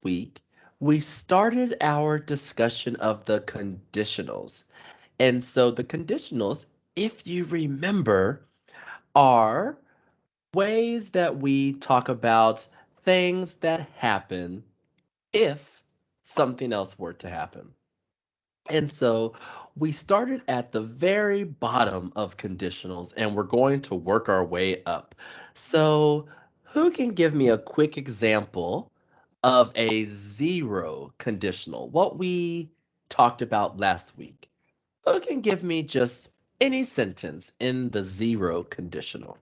week, we started our discussion of the conditionals. And so the conditionals, if you remember, are ways that we talk about things that happen if something else were to happen. And so we started at the very bottom of conditionals and we're going to work our way up. So, who can give me a quick example of a zero conditional? What we talked about last week. Who can give me just any sentence in the zero conditional?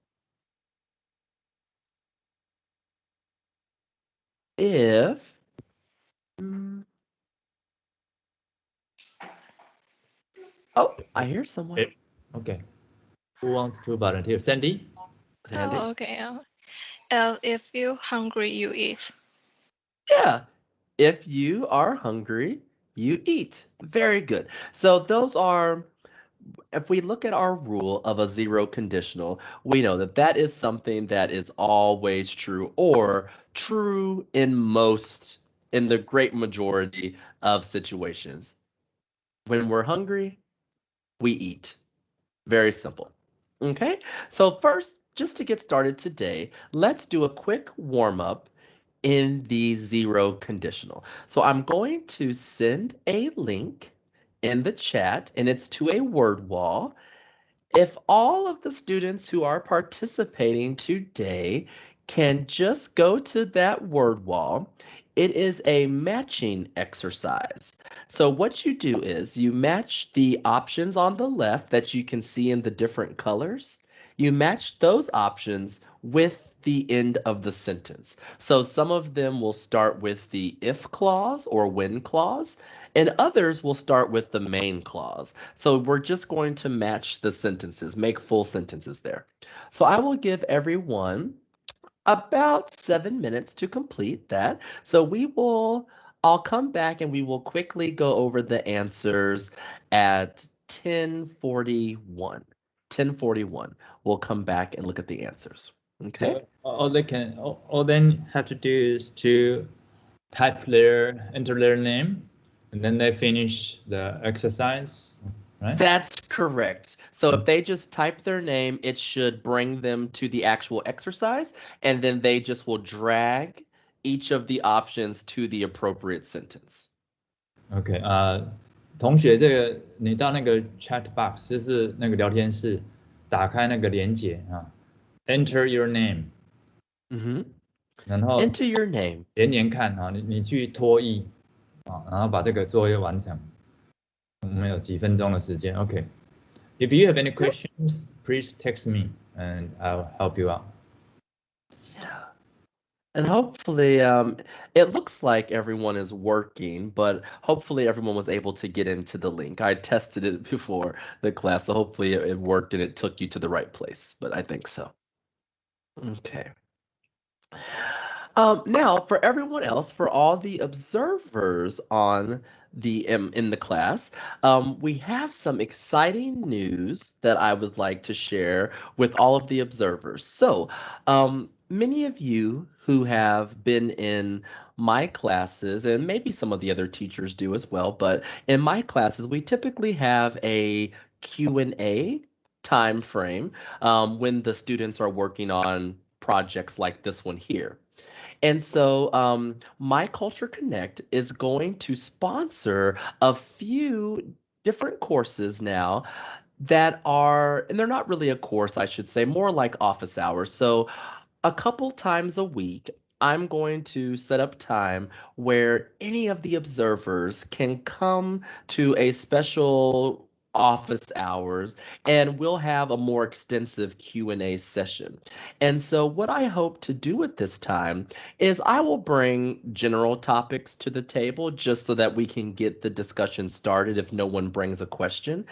If mm, oh, I hear someone. Okay. Who wants to volunteer? Sandy? Sandy? Okay. If you're hungry, you eat. Yeah. If you are hungry, you eat. Very good. So those are, if we look at our rule of a zero conditional, we know that that is something that is always true or true in the great majority of situations. When we're hungry, we eat. Very simple. Okay, so first, just to get started today, let's do a quick warm up in the zero conditional. So I'm going to send a link in the chat, and it's to a word wall. If all of the students who are participating today can just go to that word wall, it is a matching exercise. So what you do is you match the options on the left that you can see in the different colors. You match those options with the end of the sentence. So some of them will start with the if clause or when clause, and others will start with the main clause. So we're just going to match the sentences, make full sentences there. So I will give everyone about 7 minutes to complete that. So I'll come back and we will quickly go over the answers at 10:41. 10:41. We'll come back and look at the answers. Okay? So all they have to do is to enter their name, and then they finish the exercise, right? That's correct. So if they just type their name, it should bring them to the actual exercise, and then they just will drag each of the options to the appropriate sentence. OK 同学，这个你到那个 chat box，就是那个聊天室，打开那个连接啊，enter your name， 然后 Enter your name. 连连看啊，你去拖译啊，然后把这个作业完成。我们有几分钟的时间 ，OK。If you have any questions, please text me and I'll help you out. Yeah. And hopefully, it looks like everyone is working, but hopefully everyone was able to get into the link. I tested it before the class, so hopefully it worked and it took you to the right place, but I think so. Okay. Now, for everyone else, for all the observers on in the class, we have some exciting news that I would like to share with all of the observers. So, many of you who have been in my classes, and maybe some of the other teachers do as well, but in my classes, we typically have a Q&A time frame when the students are working on projects like this one here. And so, My Culture Connect is going to sponsor a few different courses now that are, and they're not really a course, I should say, more like office hours. So, a couple times a week, I'm going to set up time where any of the observers can come to a special office hours and we'll have a more extensive Q&A session. And so what I hope to do at this time is I will bring general topics to the table just so that we can get the discussion started if no one brings a question.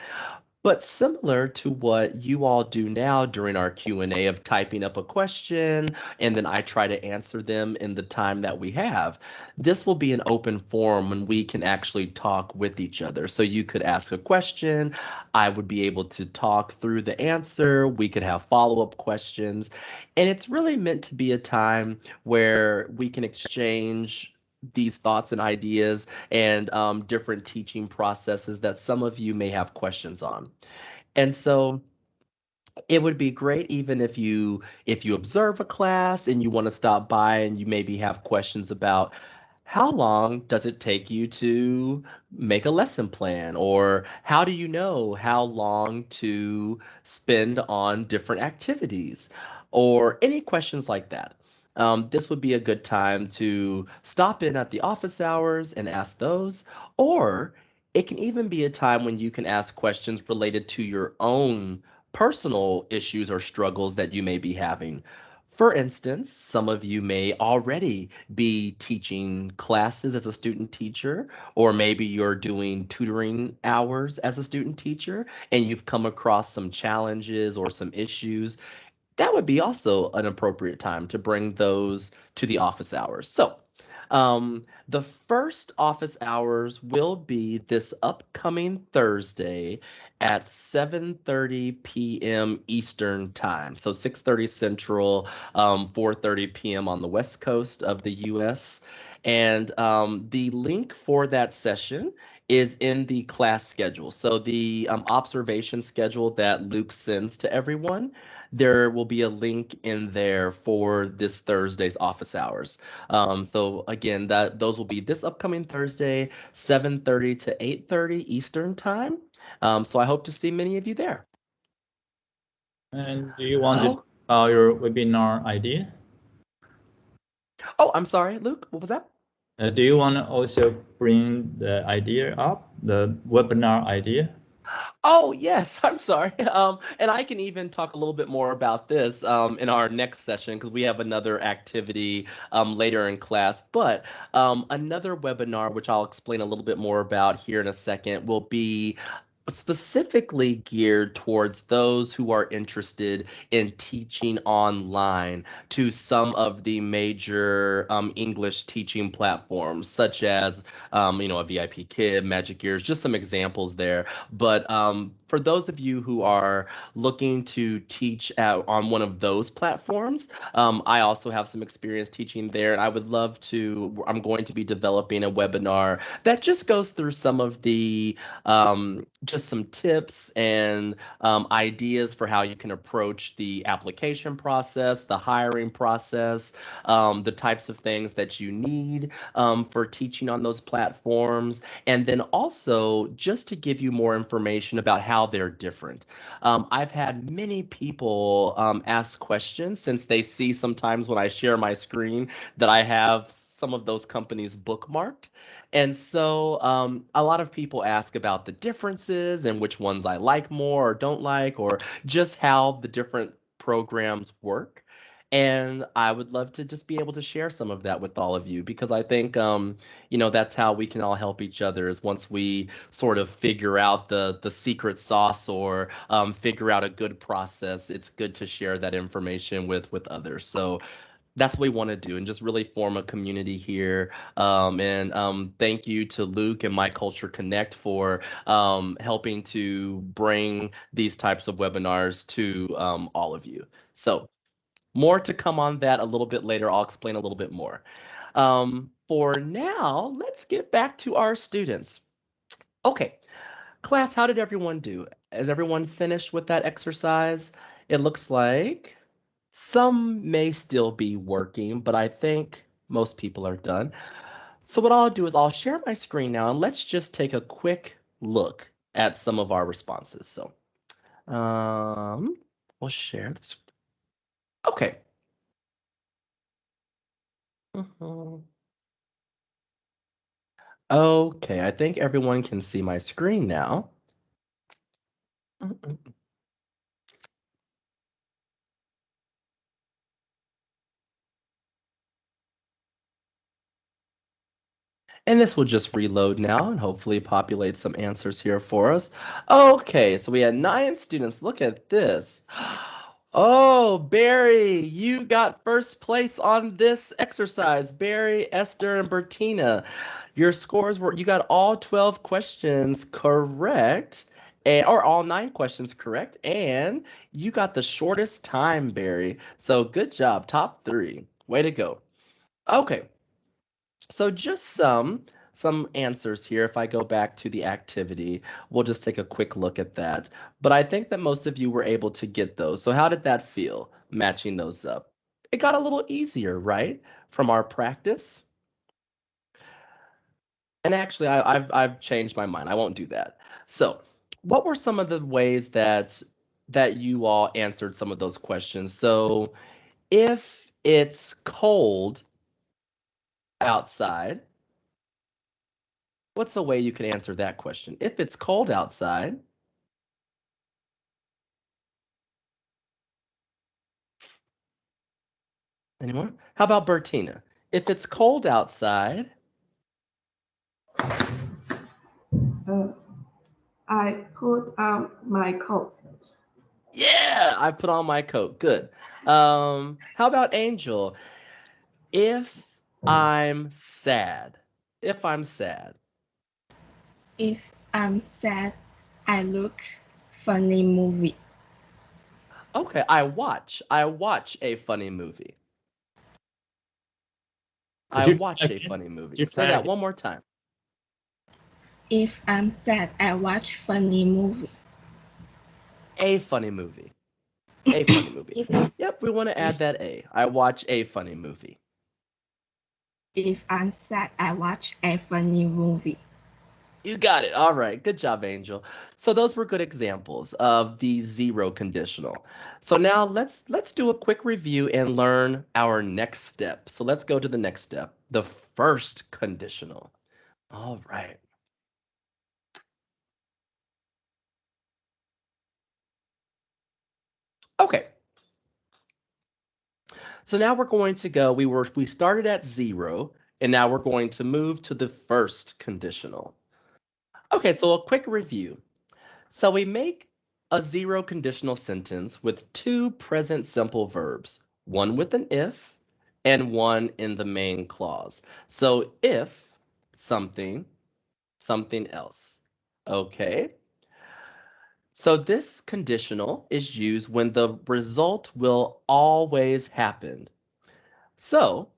But similar to what you all do now during our Q&A of typing up a question and then I try to answer them in the time that we have, this will be an open forum when we can actually talk with each other. So you could ask a question, I would be able to talk through the answer, we could have follow-up questions, and it's really meant to be a time where we can exchange these thoughts and ideas and different teaching processes that some of you may have questions on. And so it would be great even if you observe a class and you want to stop by and you maybe have questions about how long does it take you to make a lesson plan, or how do you know how long to spend on different activities, or any questions like that. This would be a good time to stop in at the office hours and ask those, or it can even be a time when you can ask questions related to your own personal issues or struggles that you may be having. For instance, some of you may already be teaching classes as a student teacher, or maybe you're doing tutoring hours as a student teacher and you've come across some challenges or some issues. That would be also an appropriate time to bring those to the office hours. So, the first office hours will be this upcoming Thursday at 7:30 p.m. Eastern Time. So 6:30 Central, 4:30 p.m. on the West Coast of the US. And the link for that session is in the class schedule. So the observation schedule that Luke sends to everyone, there will be a link in there for this Thursday's office hours. So again, that those will be this upcoming Thursday, 7:30 to 8:30 Eastern time. So I hope to see many of you there. And do you want to Oh, your webinar idea? oh, I'm sorry, Luke. What was that? Do you want to also bring the idea up, the webinar idea? Oh, yes, I'm sorry. And I can even talk a little bit more about this in our next session because we have another activity later in class. But another webinar, which I'll explain a little bit more about here in a second, will be specifically geared towards those who are interested in teaching online to some of the major English teaching platforms, such as, a VIP Kid, Magic Ears, just some examples there. But for those of you who are looking to teach on one of those platforms, I also have some experience teaching there, and I would love to. I'm going to be developing a webinar that just goes through some of the just some tips and ideas for how you can approach the application process, the hiring process, the types of things that you need for teaching on those platforms, and then also just to give you more information about how they're different. I've had many people ask questions since they see sometimes when I share my screen that I have some of those companies bookmarked. And so a lot of people ask about the differences and which ones I like more or don't like, or just how the different programs work. And I would love to just be able to share some of that with all of you because I think, that's how we can all help each other is once we sort of figure out the secret sauce or figure out a good process, it's good to share that information with others. So that's what we want to do and just really form a community here. And thank you to Luke and My Culture Connect for helping to bring these types of webinars to all of you. So more to come on that a little bit later. I'll explain a little bit more. For now, let's get back to our students. Okay, class, how did everyone do? Has everyone finished with that exercise? It looks like some may still be working, but I think most people are done. So what I'll do is I'll share my screen now and let's just take a quick look at some of our responses. So we'll share this. Okay. Mhm. Okay, I think everyone can see my screen now. And this will just reload now and hopefully populate some answers here for us. Okay, so we had 9 students. Look at this. Oh, Barry, you got first place on this exercise. Barry, Esther, and Bertina. Your scores were, you got all 12 questions correct, or all 9 questions correct, and you got the shortest time, Barry. So good job, top 3. Way to go. Okay. So just some answers here. If I go back to the activity, we'll just take a quick look at that. But I think that most of you were able to get those. So how did that feel, matching those up? It got a little easier, right, from our practice? And actually, I've changed my mind. I won't do that. So, what were some of the ways that you all answered some of those questions? So, if it's cold outside, what's a way you can answer that question? If it's cold outside, anyone? How about Bertina? If it's cold outside, I put on my coat. yeah, I put on my coat. Good. How about Angel? If I'm sad, if I'm sad. If I'm sad, I look funny movie. Okay, I watch a funny movie. I Could you watch try a again? funny movie. Could you Say try that again? one more time. If I'm sad, I watch funny movie. A funny movie. A funny movie. If Yep, we want to add that A. I watch a funny movie. if I'm sad, I watch a funny movie. You got it. All right. Good job, Angel. So those were good examples of the zero conditional. So now let's do a quick review and learn our next step. So let's go to the next step, the first conditional. All right. Okay. So now we're going to go, we started at 0, and now we're going to move to the first conditional. Okay, so a quick review. So we make a zero conditional sentence with two present simple verbs, one with an if and one in the main clause. So if something, something else. Okay. So this conditional is used when the result will always happen. So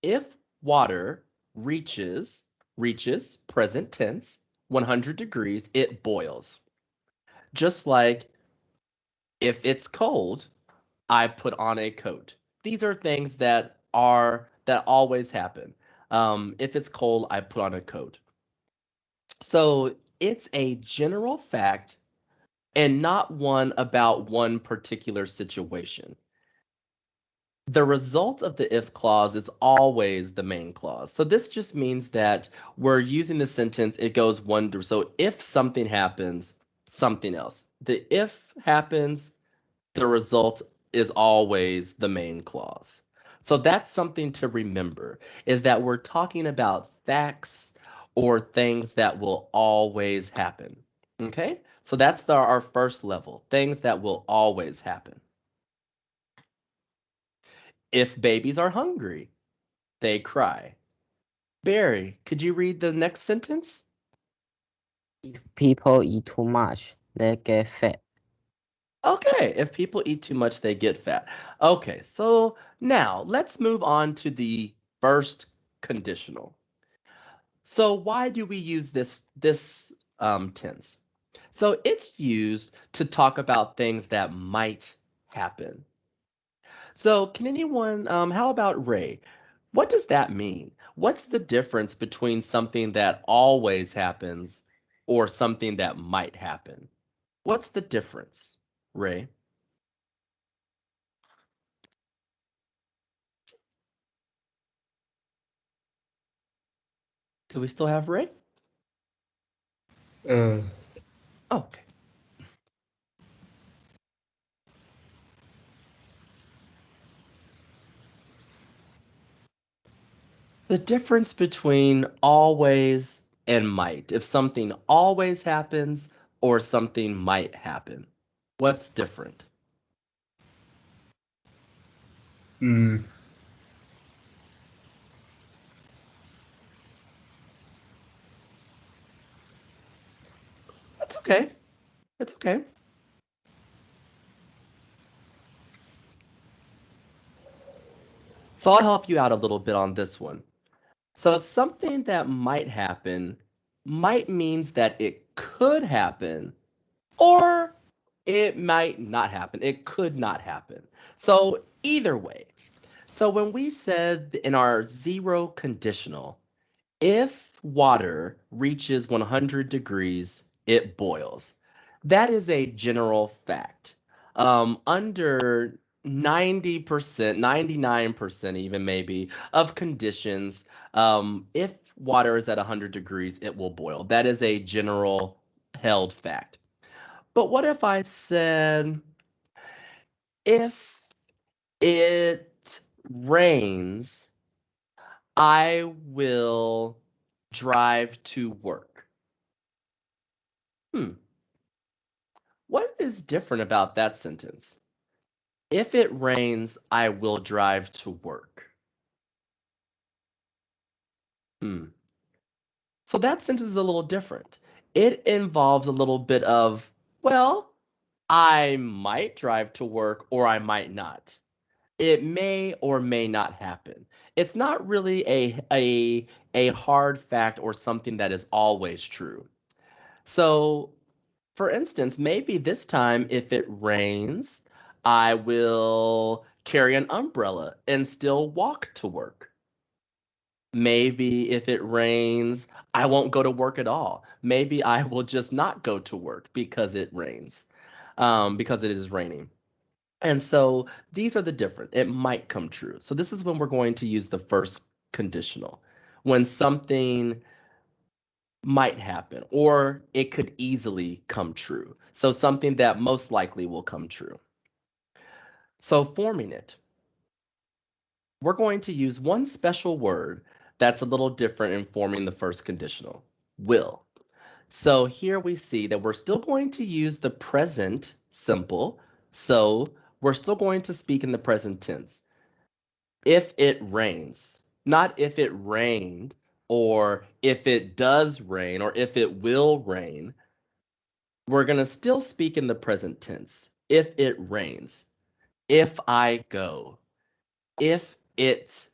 if water reaches present tense 100 degrees, it boils. Just like if it's cold, I put on a coat. These are things that always happen. If it's cold, I put on a coat. So it's a general fact and not one about one particular situation. The result of the if clause is always the main clause. So this just means that we're using the sentence, it goes one through. So if something happens, something else. The if happens, the result is always the main clause. So that's something to remember, is that we're talking about facts or things that will always happen. Okay? So that's our first level, things that will always happen. If babies are hungry, they cry. Barry, could you read the next sentence? If people eat too much, they get fat. Okay, if people eat too much, they get fat. Okay, so now let's move on to the first conditional. So why do we use this tense? So it's used to talk about things that might happen. So can anyone, how about Ray? What does that mean? What's the difference between something that always happens or something that might happen? What's the difference, Ray? Do we still have Ray? Uh, Okay. The difference between always and might. If something always happens or something might happen. What's different? Mm, That's okay. It's okay. So I'll help you out a little bit on this one. So something that might happen might means that it could happen, or it might not happen. It could not happen. So either way. So when we said in our zero conditional, if water reaches 100 degrees, it boils. That is a general fact. Under 90%, 99% even maybe, of conditions, if water is at 100 degrees, it will boil. That is a general held fact. But what if I said, if it rains, I will drive to work. What is different about that sentence? If it rains, I will drive to work. So that sentence is a little different. It involves a little bit of, well, I might drive to work or I might not. It may or may not happen. It's not really a hard fact or something that is always true. So, for instance, maybe this time if it rains, I will carry an umbrella and still walk to work. Maybe if it rains, I won't go to work at all. Maybe I will just not go to work because it rains, because it is raining. And so these are the different. It might come true. So this is when we're going to use the first conditional. When something might happen, or it could easily come true. So something that most likely will come true. So forming it, we're going to use one special word that's a little different in forming the first conditional, will. So here we see that we're still going to use the present simple. So we're still going to speak in the present tense. If it rains, not if it rained, or if it does rain, or if it will rain. We're going to still speak in the present tense. If it rains, if I go, if it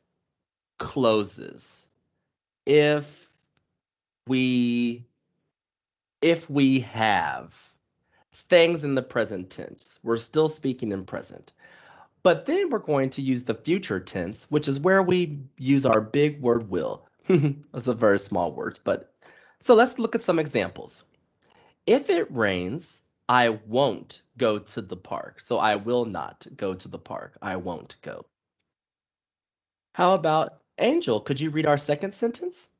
closes, if we have things in the present tense. We're still speaking in present. But then we're going to use the future tense, which is where we use our big word will. That's a very small word, but so let's look at some examples. If it rains, I won't go to the park. So I will not go to the park. I won't go. How about Angel? Could you read our second sentence?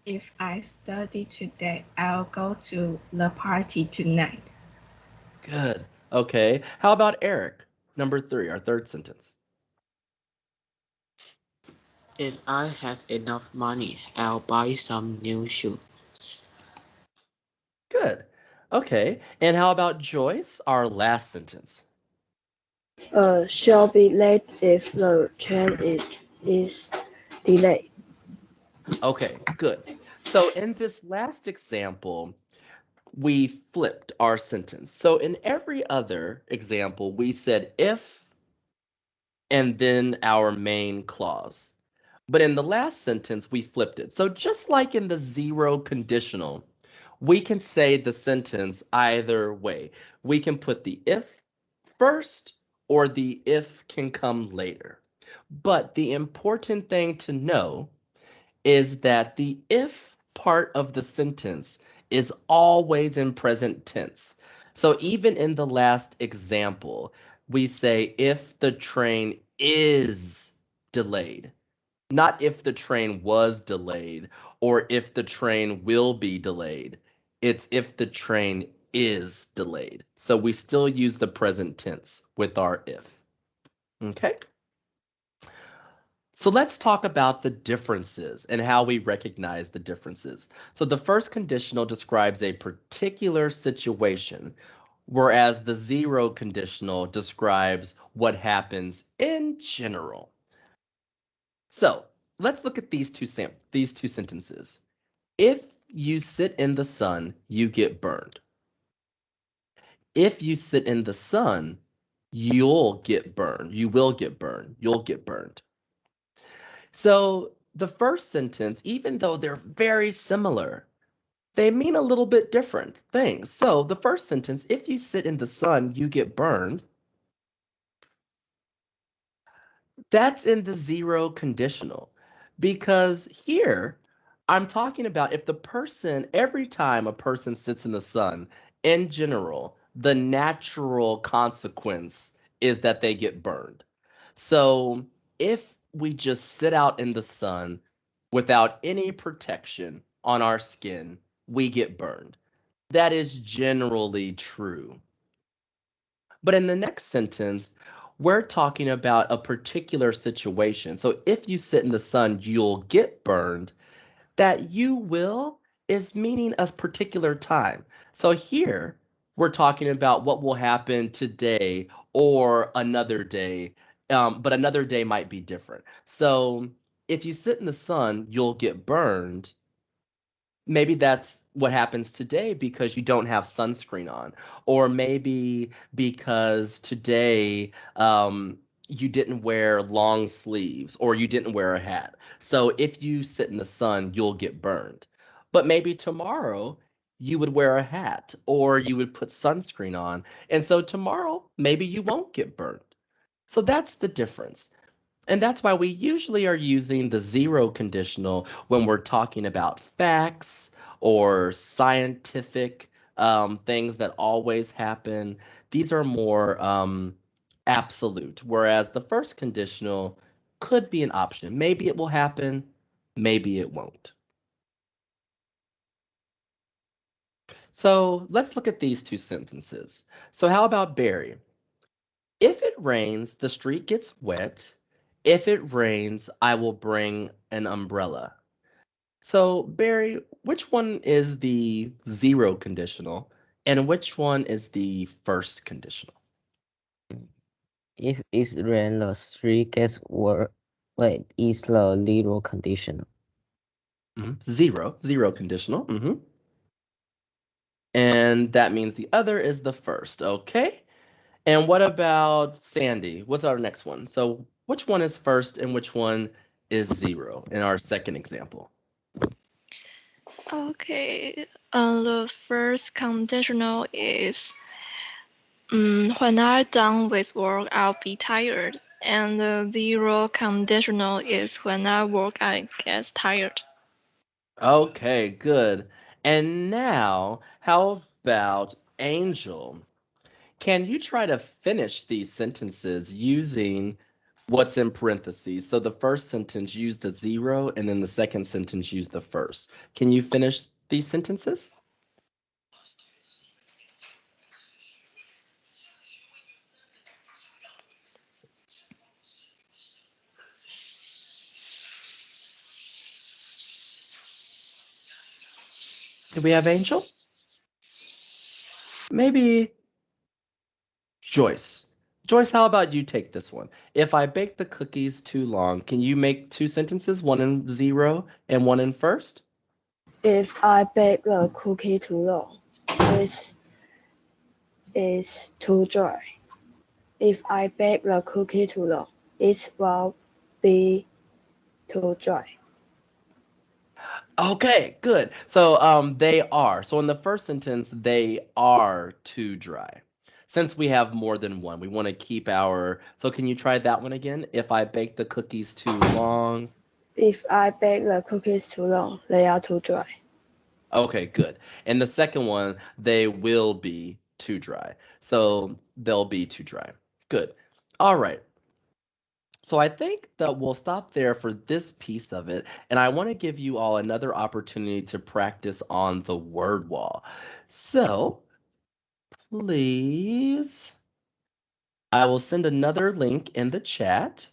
If I study today, I'll go to the party tonight. Good. Okay. How about Eric? Number 3, our third sentence. If I have enough money, I'll buy some new shoes. Good. Okay. And how about Joyce? Our last sentence. Shall be late if the train is delayed. Okay, good. So in this last example, we flipped our sentence. So in every other example, we said if and then our main clause. But in the last sentence, we flipped it. So just like in the zero conditional, we can say the sentence either way. We can put the if first, or the if can come later. But the important thing to know is that the if part of the sentence is always in present tense. So even in the last example, we say if the train is delayed, not if the train was delayed or if the train will be delayed. It's if the train is delayed. So we still use the present tense with our if. Okay? So let's talk about the differences and how we recognize the differences. So the first conditional describes a particular situation, whereas the zero conditional describes what happens in general. So let's look at these two sentences. If you sit in the sun, you get burned. If you sit in the sun, you'll get burned. You will get burned. You'll get burned. So the first sentence, even though they're very similar, they mean a little bit different things. So the first sentence, if you sit in the sun, you get burned. That's in the zero conditional because here I'm talking about if the person, every time a person sits in the sun, in general, the natural consequence is that they get burned. So if we just sit out in the sun without any protection on our skin, we get burned. That is generally true. But in the next sentence, we're talking about a particular situation. So if you sit in the sun, you'll get burned. That you will is meaning a particular time. So here, we're talking about what will happen today or another day, but another day might be different. So if you sit in the sun, you'll get burned. Maybe that's what happens today because you don't have sunscreen on, or maybe because today you didn't wear long sleeves or you didn't wear a hat. So if you sit in the sun, you'll get burned. But maybe tomorrow you would wear a hat or you would put sunscreen on. And so tomorrow, maybe you won't get burned. So that's the difference. And that's why we usually are using the zero conditional when we're talking about facts or scientific things that always happen. These are more absolute, whereas the first conditional could be an option. Maybe it will happen, maybe it won't. So let's look at these two sentences. So how about Barry? If it rains, the street gets wet. If it rains, I will bring an umbrella. So, Barry, which one is the zero conditional and which one is the first conditional? If it's rain, the street gets wet. Wait, is the zero conditional. Zero conditional. And that means the other is the first. Okay. And what about Sandy? What's our next one? So, which one is first and which one is zero in our second example? Okay, the first conditional is when I'm done with work, I'll be tired. And the zero conditional is when I work, I get tired. Okay, good. And now, how about Angel? Can you try to finish these sentences using what's in parentheses? So the first sentence use the zero, and then the second sentence use the first. Can you finish these sentences? Do we have Angel? Maybe Joyce. Joyce, how about you take this one? If I bake the cookies too long, can you make two sentences, one in zero and one in first? If I bake the cookie too long, it is too dry. If I bake the cookie too long, it will be too dry. Okay, good. So they are. So in the first sentence, they are too dry. Since we have more than one, we want to keep our. So can you try that one again? If I bake the cookies too long. If I bake the cookies too long, they are too dry. Okay, good. And the second one, they will be too dry. So they'll be too dry. Good. All right. So I think that we'll stop there for this piece of it, and I want to give you all another opportunity to practice on the word wall. So please, I will send another link in the chat.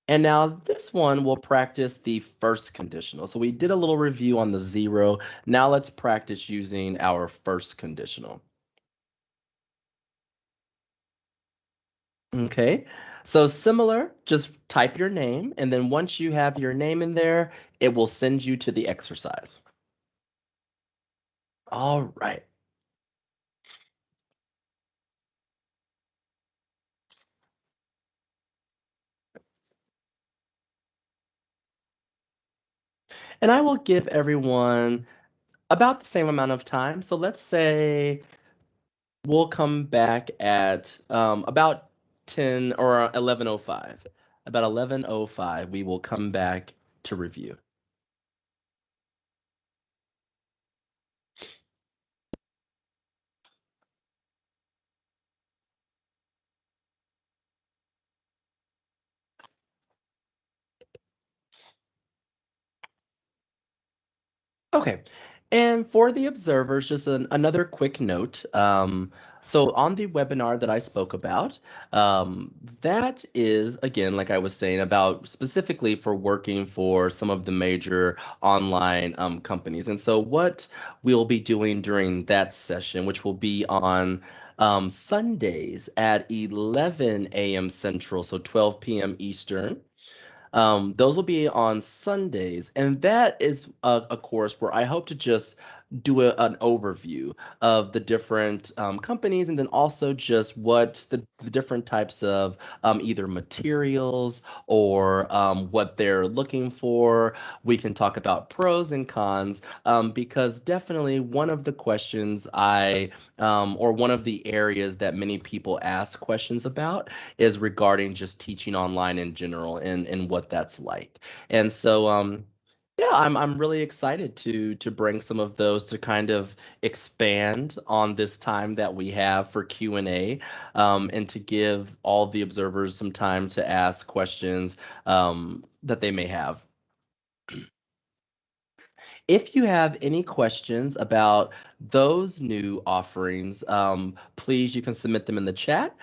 And now this one will practice the first conditional. So we did a little review on the zero. Now let's practice using our first conditional. Okay, so similar, just type your name, and then once you have your name in there, it will send you to the exercise. All right. And I will give everyone about the same amount of time. So let's say we'll come back at about 10 or 11:05. About 11:05, we will come back to review. Okay. And for the observers, just another quick note. So on the webinar that I spoke about, that is, again, like I was saying, about specifically for working for some of the major online companies. And so what we'll be doing during that session, which will be on Sundays at 11 a.m. Central, so 12 p.m. Eastern. Those will be on Sundays, and that is a course where I hope to just do an overview of the different companies, and then also just what the different types of either materials or what they're looking for. We can talk about pros and cons, because definitely one of the questions or one of the areas that many people ask questions about is regarding just teaching online in general and what that's like. And so yeah, I'm really excited to bring some of those to kind of expand on this time that we have for Q&A, and to give all the observers some time to ask questions that they may have. If you have any questions about those new offerings, please, you can submit them in the chat.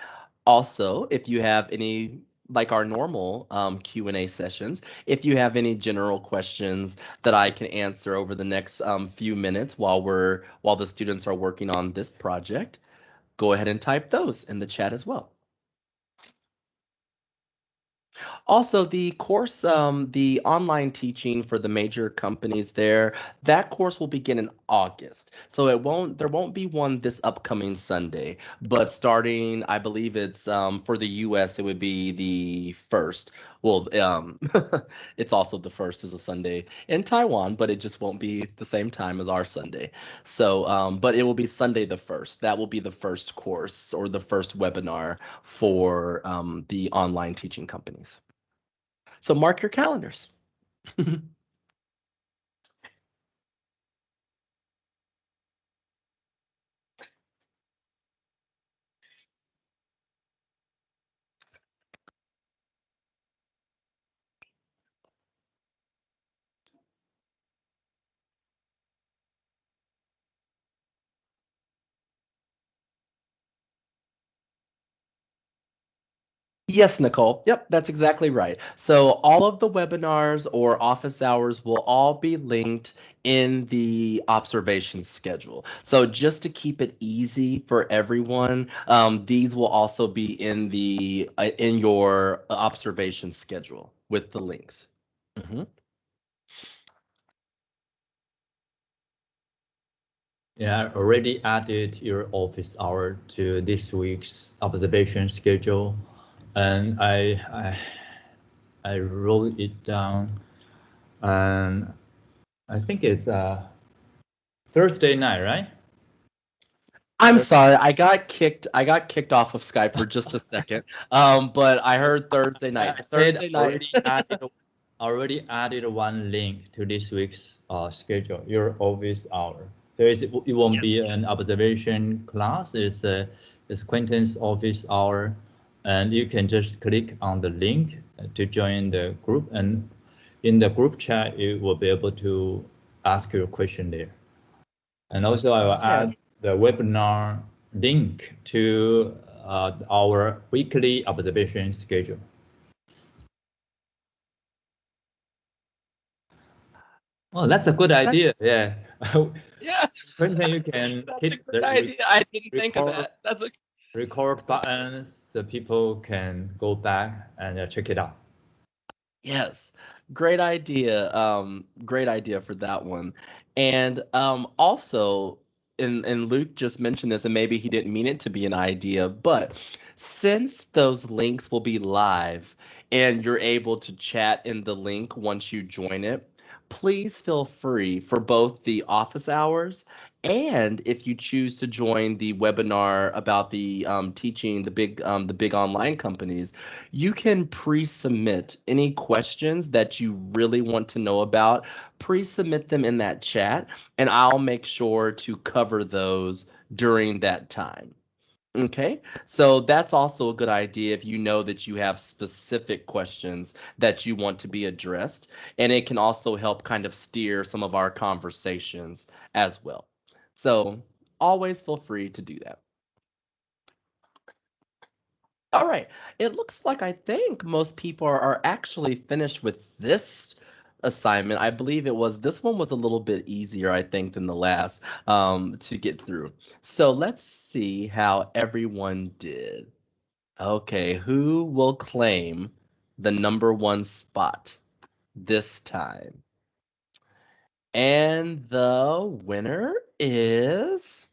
Also, if you have any, like our normal Q&A sessions, if you have any general questions that I can answer over the next few minutes while the students are working on this project, go ahead and type those in the chat as well. Also, the course, the online teaching for the major companies there, that course will begin in August. So there won't be one this upcoming Sunday, but starting, I believe it's for the US, it would be the first. Well, it's also the first is a Sunday in Taiwan, but it just won't be the same time as our Sunday. So, but it will be Sunday the 1st. That will be the first course or the first webinar for the online teaching companies. So mark your calendars. Yes, Nicole. Yep, that's exactly right. So all of the webinars or office hours will all be linked in the observation schedule. So just to keep it easy for everyone, these will also be in your observation schedule with the links. Mhm. Yeah, I already added your office hour to this week's observation schedule, and I wrote it down, and I think it's Thursday night, right? I'm sorry, I got kicked off of Skype for just a second. But I heard Thursday night. I said Thursday night. already added one link to this week's schedule, your office hour. So it won't be an observation class. It's Quentin's office hour, and you can just click on the link to join the group, and in the group chat you will be able to ask your question there. And also I will add the webinar link to our weekly observation schedule. Oh, that's a good idea. Yeah. Yeah. Quentin, you can hit the idea. I didn't think of that. That's a record button so people can go back and check it out. Yes. Great idea. Great idea for that one. And also, and Luke just mentioned this, and maybe he didn't mean it to be an idea, but since those links will be live and you're able to chat in the link once you join it, please feel free for both the office hours and if you choose to join the webinar about the teaching the big online companies, you can pre-submit any questions that you really want to know about. Pre-submit them in that chat, and I'll make sure to cover those during that time. Okay, so that's also a good idea if you know that you have specific questions that you want to be addressed, and it can also help kind of steer some of our conversations as well. So always feel free to do that. All right, it looks like I think most people are actually finished with this assignment. I believe this one was a little bit easier, I think, than the last to get through. So let's see how everyone did. Okay, who will claim the number one spot this time? And the winner is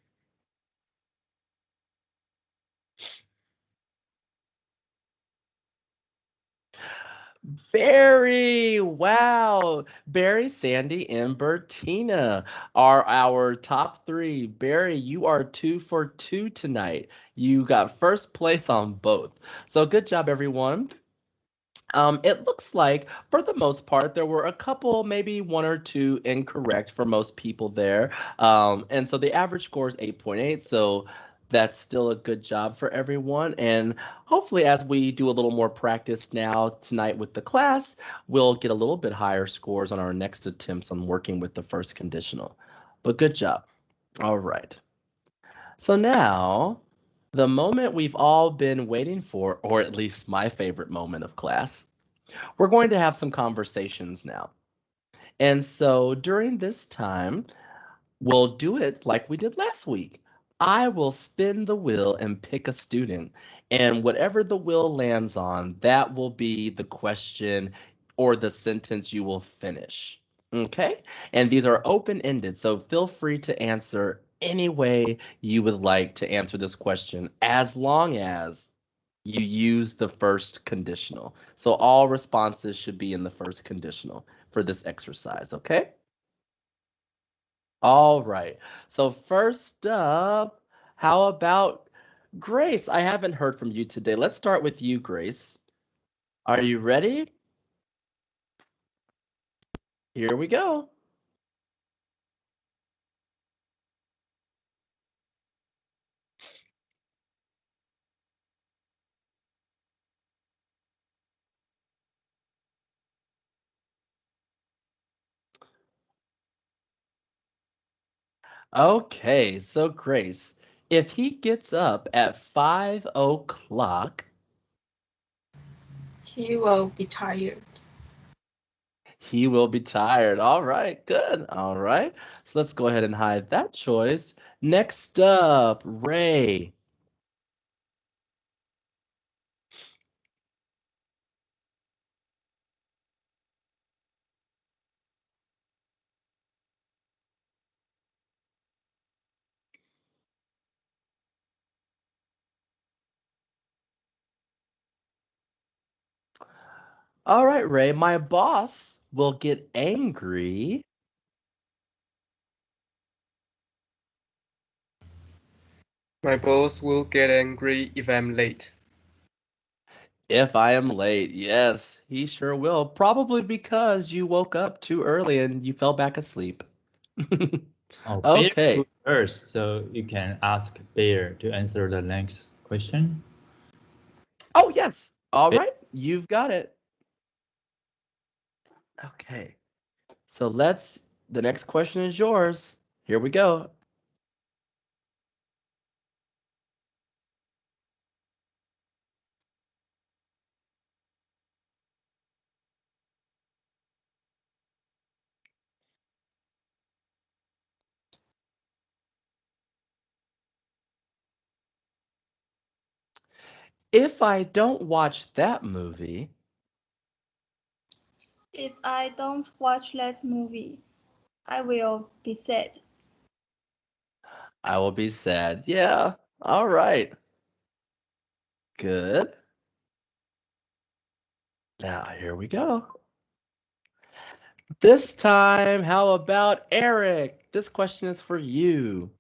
Barry. Wow. Barry, Sandy, and Bertina are our top three. Barry, you are 2 for 2 tonight. You got first place on both. So good job, everyone. It looks like, for the most part, there were a couple, maybe one or two incorrect for most people there. And so the average score is 8.8. So that's still a good job for everyone. And hopefully, as we do a little more practice now tonight with the class, we'll get a little bit higher scores on our next attempts on working with the first conditional. But good job. All right. So now, the moment we've all been waiting for, or at least my favorite moment of class. We're going to have some conversations now. And so during this time, we'll do it like we did last week. I will spin the wheel and pick a student. And whatever the wheel lands on, that will be the question or the sentence you will finish. Okay? And these are open ended, so feel free to answer any way you would like to answer this question as long as you use the first conditional. So all responses should be in the first conditional for this exercise, okay? All right. So first up, how about Grace? I haven't heard from you today. Let's start with you, Grace. Are you ready? Here we go. Okay, so Grace, if he gets up at 5 o'clock, He will be tired. he will be tired. All right, good. All right. So let's go ahead and hide that choice. Next up, Ray. All right, Ray, my boss will get angry My boss will get angry if I'm late. if I am late. Yes, he sure will. Probably because you woke up too early and you fell back asleep. Oh, Bear Okay. choose first, so you can ask Bear to answer the next question. Oh, yes. All Bear. right. You've got it. Okay. So the next question is yours. Here we go. If I don't watch that movie, If I don't watch that movie, I will be sad. I will be sad. Yeah. All right. Good. Now, here we go. This time, how about Eric? This question is for you.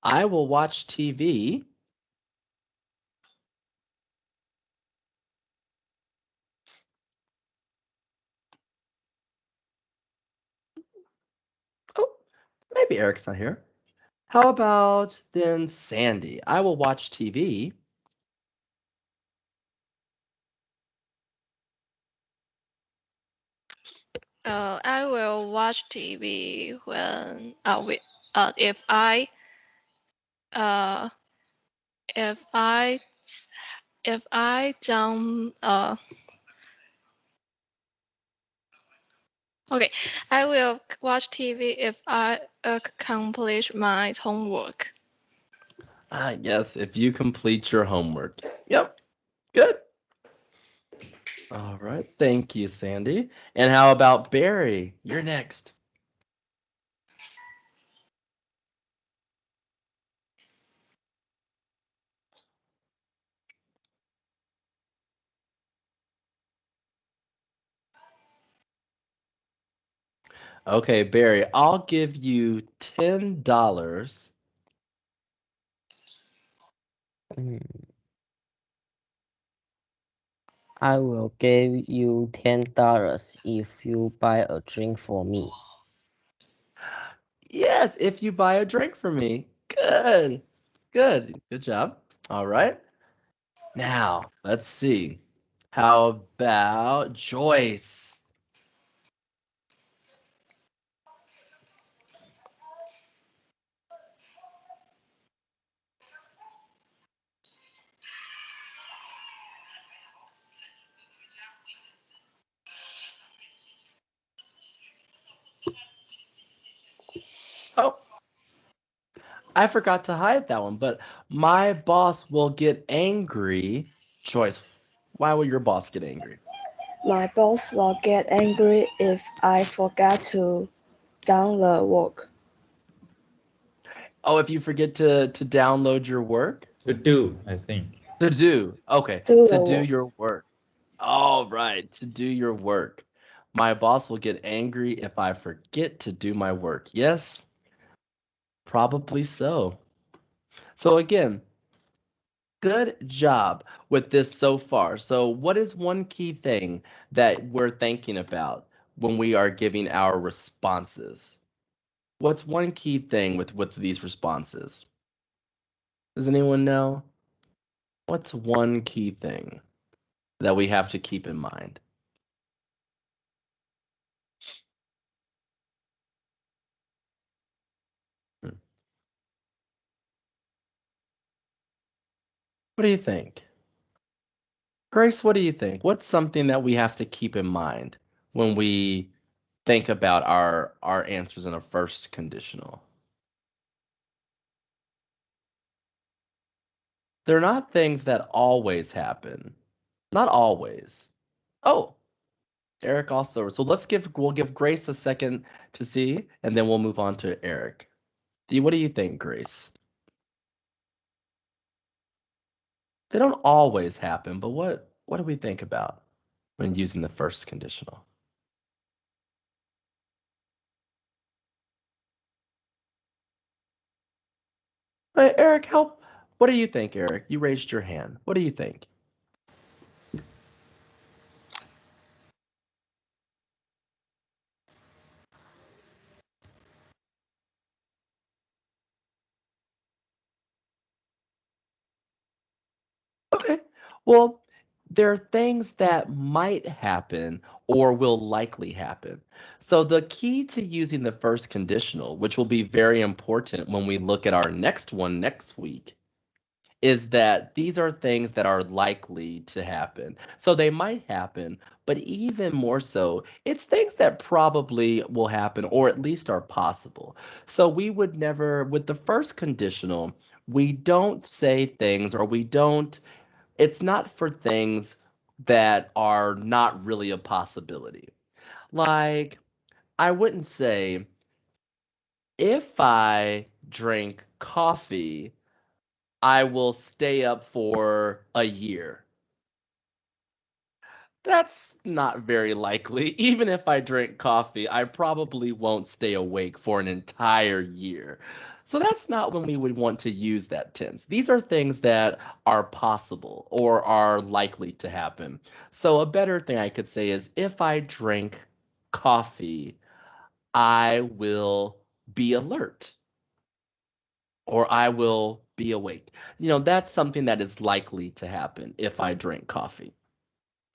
I will watch TV. Oh, maybe Eric's not here. How about then Sandy? I will watch TV. I will watch TV when if I uh if I if I don't okay, I will watch TV if I accomplish my homework. Yes, if you complete your homework. Yep, good. All right, thank you, Sandy. And how about Barry? You're next. Okay, Barry, I'll give you $10. I will give you $10 if you buy a drink for me. Yes, if you buy a drink for me. Good. Good. Good job. All right. Now, let's see. How about Joyce? Oh, I forgot to hide that one, but my boss will get angry. Joyce, why will your boss get angry? My boss will get angry if I forget to download work. Oh, if you forget to download your work? To do, I think. To do. Okay. Do To the do work. your work. All right. To do your work. My boss will get angry if I forget to do my work. Yes, probably so. So again, good job with this so far. So what is one key thing that we're thinking about when we are giving our responses? What's one key thing with these responses? Does anyone know? What's one key thing that we have to keep in mind? Hmm. What do you think? Grace, what do you think? What's something that we have to keep in mind when we think about our answers in a first conditional? They're not things that always happen. Not always. Oh, Eric also. So we'll give Grace a second to see, and then we'll move on to Eric. What do you think, Grace? They don't always happen, but what do we think about when using the first conditional? Hey, Eric, help. What do you think, Eric? You raised your hand. What do you think? Okay. Well, there are things that might happen or will likely happen. So the key to using the first conditional, which will be very important when we look at our next one next week, is that these are things that are likely to happen. So they might happen, but even more so, it's things that probably will happen or at least are possible. So we would never, with the first conditional, we don't say things or we don't it's not for things that are not really a possibility. Like, I wouldn't say, if I drink coffee, I will stay up for a year. That's not very likely. Even if I drink coffee, I probably won't stay awake for an entire year. So that's not when we would want to use that tense. These are things that are possible or are likely to happen. So a better thing I could say is if I drink coffee, I will be alert or I will be awake. That's something that is likely to happen if I drink coffee.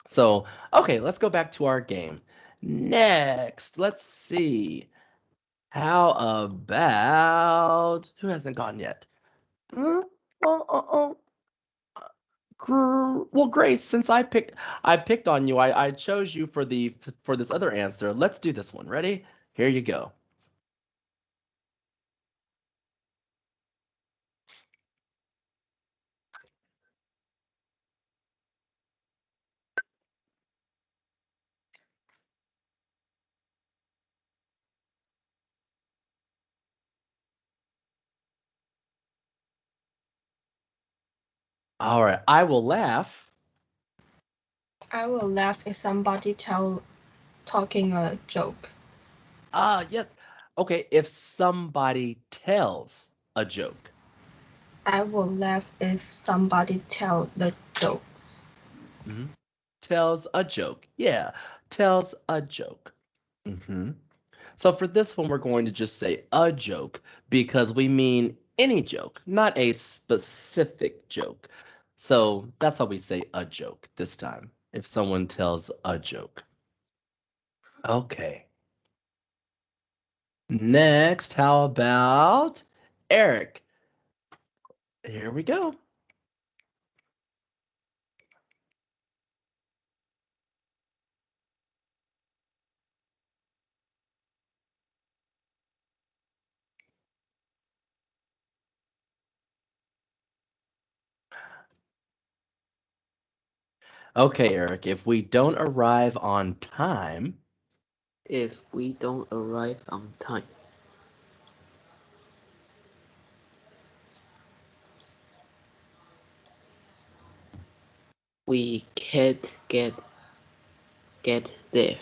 So, okay, let's go back to our game. Next, let's see. How about who hasn't gone yet? Uh, oh, oh, oh. Well, Grace, since I picked on you, I chose you for this other answer. Let's do this one. Ready? Here you go. All right, I will laugh. I will laugh if somebody talking a joke. Ah, yes. Okay, if somebody tells a joke. I will laugh if somebody tell the jokes. Hmm. Tells a joke. Yeah, tells a joke. Hmm. So for this one, we're going to just say a joke because we mean any joke, not a specific joke. So that's why we say a joke this time, if someone tells a joke. Okay. Next, how about Eric? Here we go. Okay, Eric, if we don't arrive on time. If we don't arrive on time, we can't get there.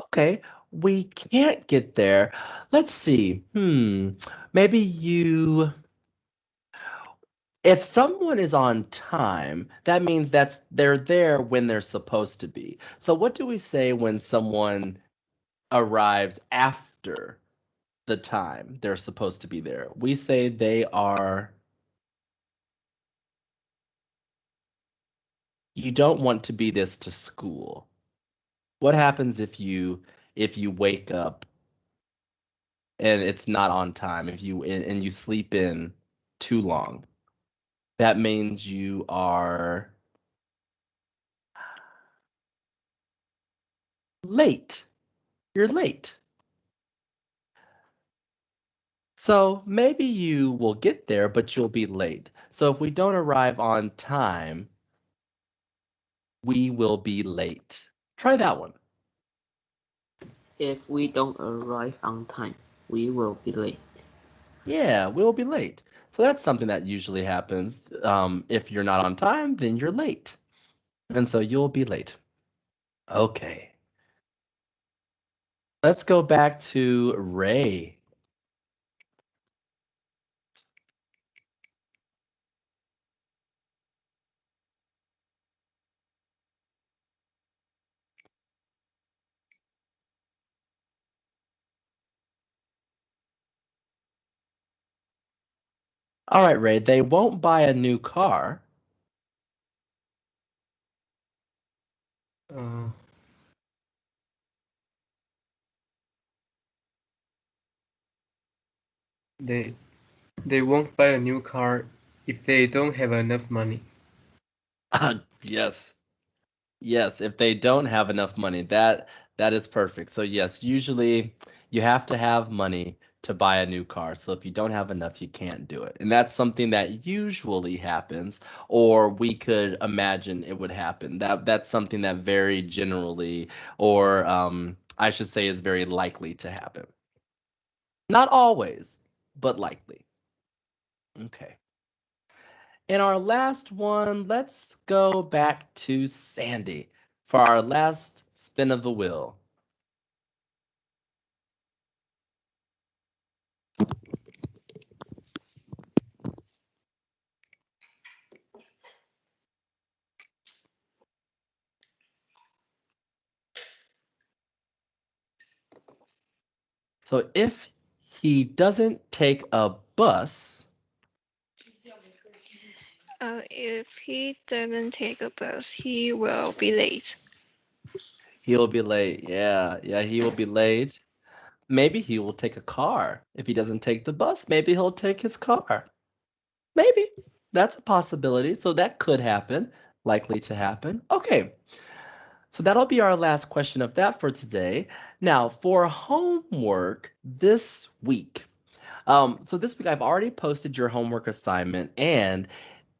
Okay, we can't get there. Let's see. Maybe if someone is on time, that means they're there when they're supposed to be. So what do we say when someone arrives after the time they're supposed to be there? We say they are. You don't want to be this to school. What happens if you wake up and it's not on time, if you sleep in too long? That means you are late. You're late. So maybe you will get there, but you'll be late. So if we don't arrive on time, we will be late. Try that one. If we don't arrive on time, we will be late. Yeah, we'll be late. So that's something that usually happens. If you're not on time, then you're late. And so you'll be late. Okay. Let's go back to Ray. All right, Ray, they won't buy a new car. Uh, they they won't buy a new car if they don't have enough money. Yes. Yes, if they don't have enough money, that is perfect. So yes, usually you have to have money to buy a new car. So if you don't have enough, you can't do it. And that's something that usually happens, or we could imagine it would happen. That's something that very generally, or I should say, is very likely to happen. Not always, but likely. Okay. And our last one, let's go back to Sandy for our last spin of the wheel. So if he doesn't take a bus, if he doesn't take a bus, he will be late. he'll be late. Yeah, he will be late. Maybe he will take a car. If he doesn't take the bus, maybe he'll take his car. Maybe. That's a possibility. So that could happen, likely to happen. Okay. So that'll be our last question of that for today. Now, for homework this week. So this week I've already posted your homework assignment, and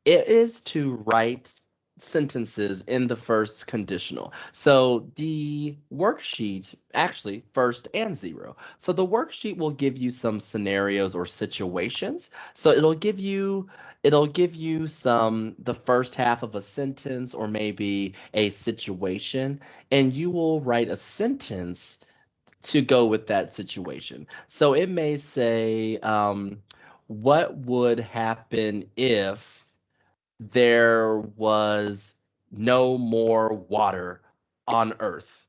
it is to write sentences in the first conditional. So the worksheet, actually first and zero. So the worksheet will give you some scenarios or situations. So it'll give you some the first half of a sentence or maybe a situation, and you will write a sentence to go with that situation. So it may say, what would happen if there was no more water on Earth?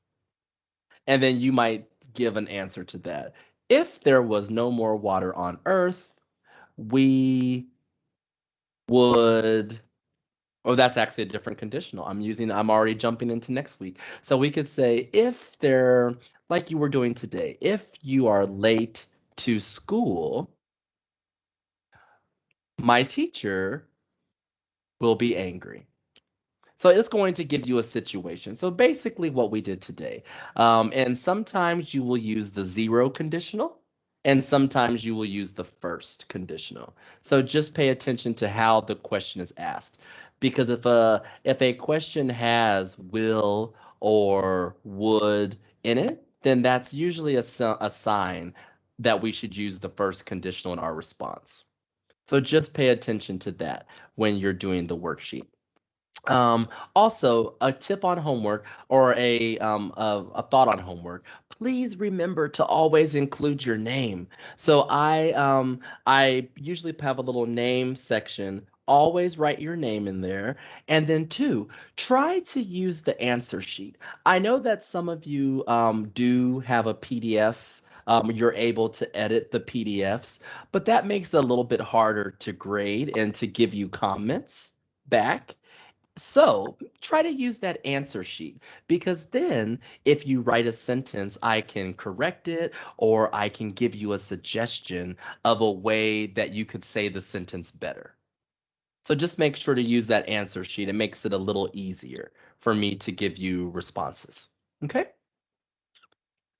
And then you might give an answer to that. If there was no more water on Earth, we would, oh, that's actually a different conditional. I'm already jumping into next week. So we could say, if there, like you were doing today, if you are late to school, my teacher will be angry. So it's going to give you a situation. So basically what we did today. And sometimes you will use the zero conditional, and sometimes you will use the first conditional. So just pay attention to how the question is asked. Because if a question has will or would in it, then that's usually a sign that we should use the first conditional in our response. So just pay attention to that when you're doing the worksheet. Also, a tip on homework or a thought on homework. Please remember to always include your name. So I usually have a little name section. Always write your name in there. And then two, try to use the answer sheet. I know that some of you do have a PDF. You're able to edit the PDFs, but that makes it a little bit harder to grade and to give you comments back. So try to use that answer sheet, because then if you write a sentence, I can correct it or I can give you a suggestion of a way that you could say the sentence better. So just make sure to use that answer sheet. It makes it a little easier for me to give you responses. Okay?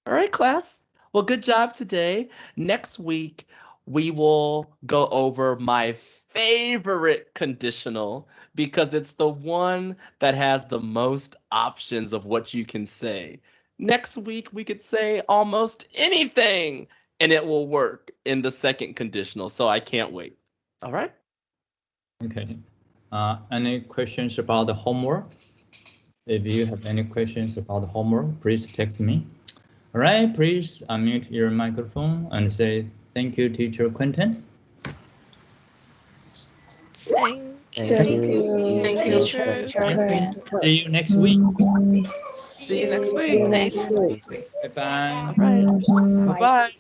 All right, class. Well, good job today. Next week, we will go over my favorite conditional, because it's the one that has the most options of what you can say. Next week, we could say almost anything and it will work in the second conditional. So I can't wait. All right. Okay. Any questions about the homework? If you have any questions about the homework, please text me. All right, please unmute your microphone and say thank you, Teacher Quentin. Thank Thank you, you, teacher. See you next week. See you next See week. you Nice. next week. Bye-bye. All right. Bye-bye.